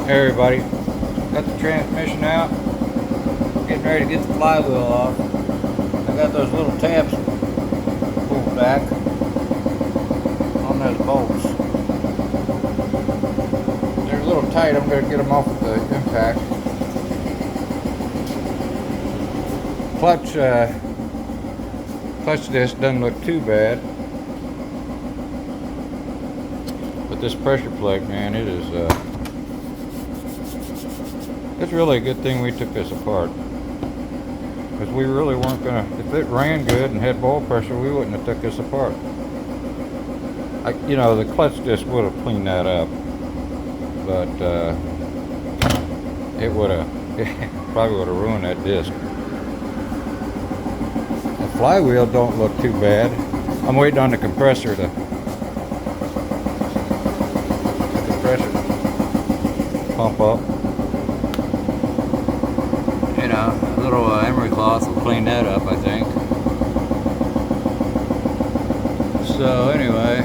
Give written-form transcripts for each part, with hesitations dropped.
Hey everybody, got the transmission out, getting ready to get the flywheel off. I got those little tabs pulled back on those bolts. They're a little tight, I'm going to get them off with the impact. Clutch disc doesn't look too bad. But this pressure plug, man, it's really a good thing we took this apart, because we really weren't gonna. If it ran good and had ball pressure, we wouldn't have took this apart. The clutch disc would have cleaned that up, but it probably would have ruined that disc. The flywheel don't look too bad. I'm waiting on the compressor to pump up. A little emery cloth will clean that up, I think. So anyway,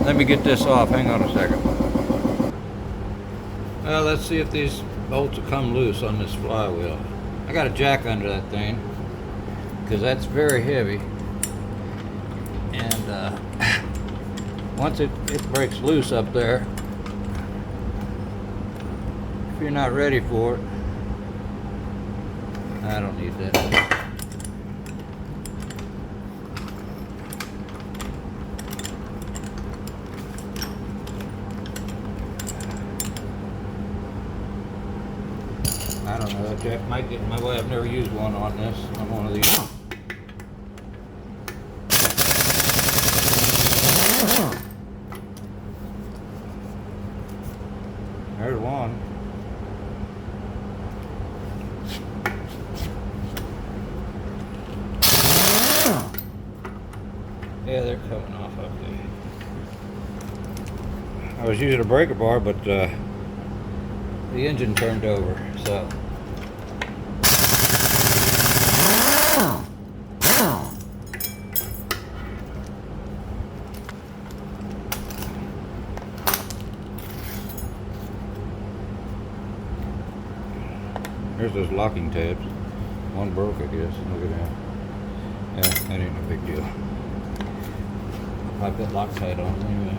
let me get this off. Hang on a second. Well, let's see if these bolts will come loose on this flywheel. I got a jack under that thing because that's very heavy, and once it breaks loose up there, if you're not ready for it, I don't need that. I don't know, that jack might get in my way. I've never used one on this, on one of these. There's one. Yeah, they're coming off up there. I was using a breaker bar, but the engine turned over, so. There's those locking tabs. One broke, I guess. Look at that. Yeah, that ain't a big deal. I've got Loctite on anyway.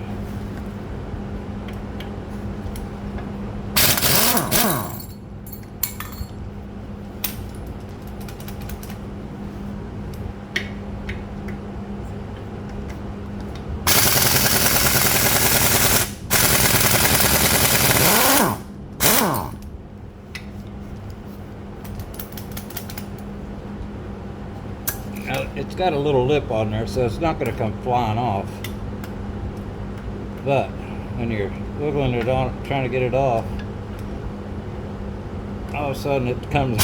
Now, it's got a little lip on there, so it's not going to come flying off. But when you're wiggling it on, trying to get it off, all of a sudden it comes.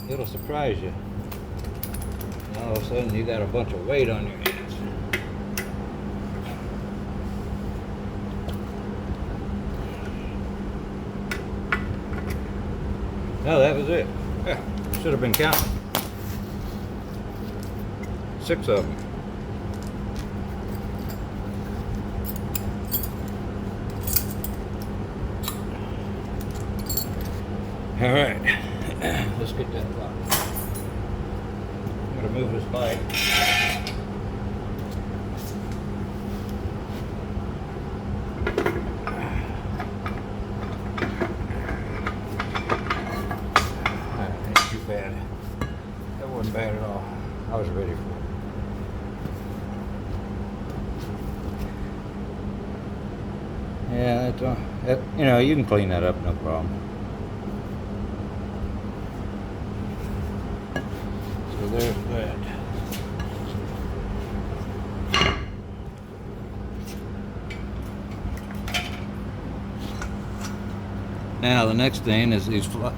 It'll surprise you. And all of a sudden you got a bunch of weight on your hands. No, that was it. Yeah, should have been counting. 6 of them. All right, let's get that locked. I'm gonna move this bike. That ain't too bad. That wasn't bad at all. I was ready for it. Yeah, you can clean that up, no problem. So there's that. Now the next thing is these bell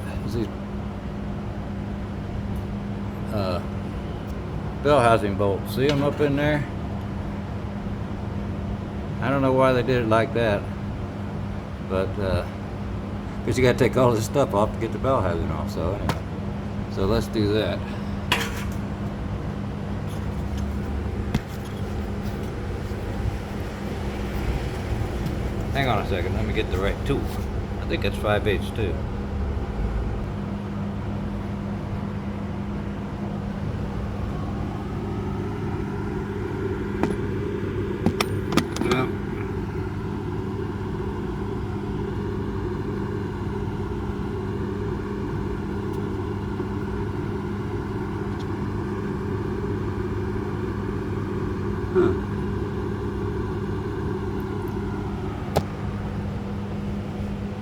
housing bolts. See them up in there? I don't know why they did it like that, but because you got to take all this stuff off to get the bell housing off. So anyway, so let's do that. Hang on a second, let me get the right tool. I think it's 5/8 too. Yep.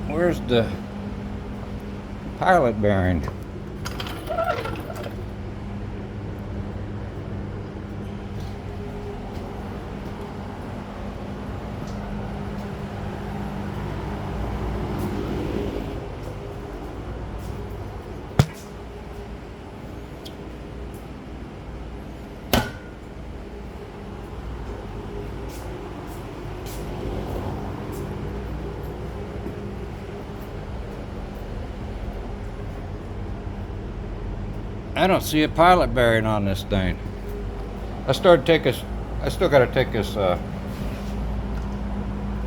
Where's the pilot bearing? I don't see a pilot bearing on this thing. I still gotta take this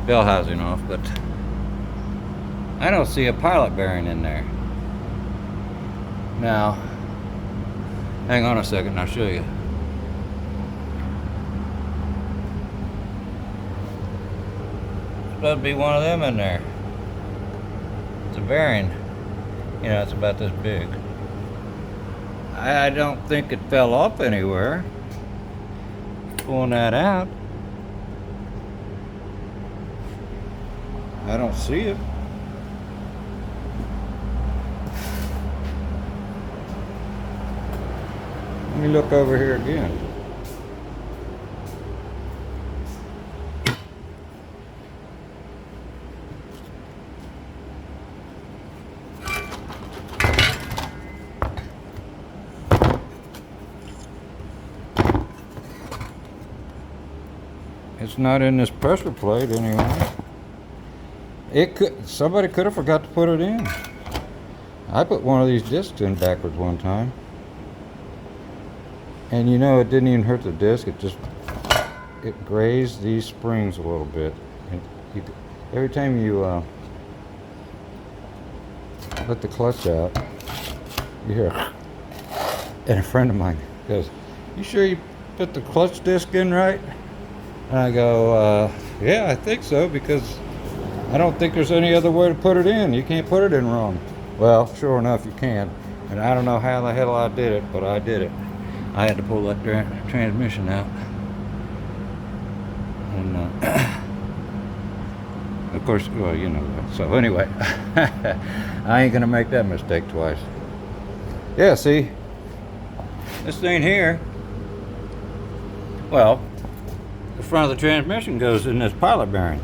bell housing off, but I don't see a pilot bearing in there. Now, hang on a second, I'll show you. Supposed to be one of them in there. It's a bearing. You know, it's about this big. I don't think it fell off anywhere. Pulling that out. I don't see it. Let me look over here again. It's not in this pressure plate anyway. Somebody could have forgot to put it in. I put one of these discs in backwards one time. And you know, it didn't even hurt the disc, it grazed these springs a little bit. And every time you let the clutch out, you hear, and a friend of mine goes, "You sure you put the clutch disc in right?" And I go, yeah, I think so, because I don't think there's any other way to put it in. You can't put it in wrong. Well, sure enough, you can. And I don't know how the hell I did it, but I did it. I had to pull that transmission out. And, of course, well, you know that. So anyway, I ain't gonna make that mistake twice. Yeah, see, this thing here, well, the front of the transmission goes in this pilot bearing.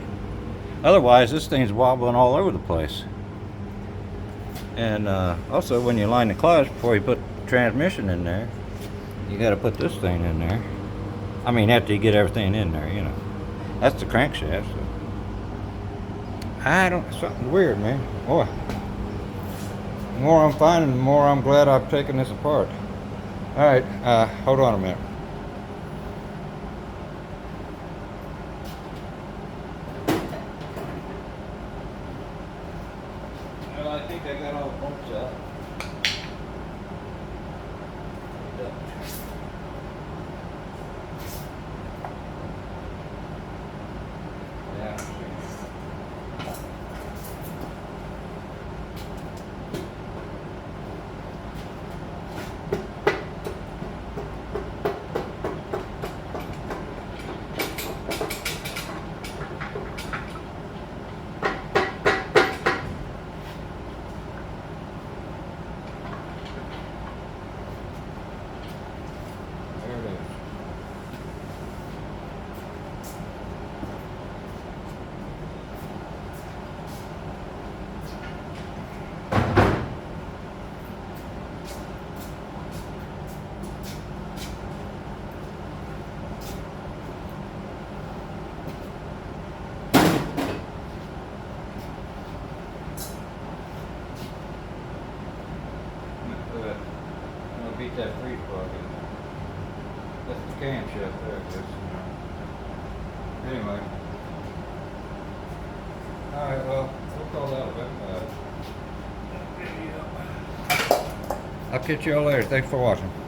Otherwise, this thing's wobbling all over the place. And also, when you line the clutch before you put the transmission in there, you got to put this thing in there. I mean, after you get everything in there, you know. That's the crankshaft. So. Something weird, man. Boy, the more I'm finding, the more I'm glad I've taken this apart. All right, hold on a minute. Well, I think I got all the bolts out. Yeah. Beat that freeze plug in there. That's the camshaft there, I guess. Anyway. Alright, well, we'll call that a bit. I'll catch y'all later. Thanks for watching.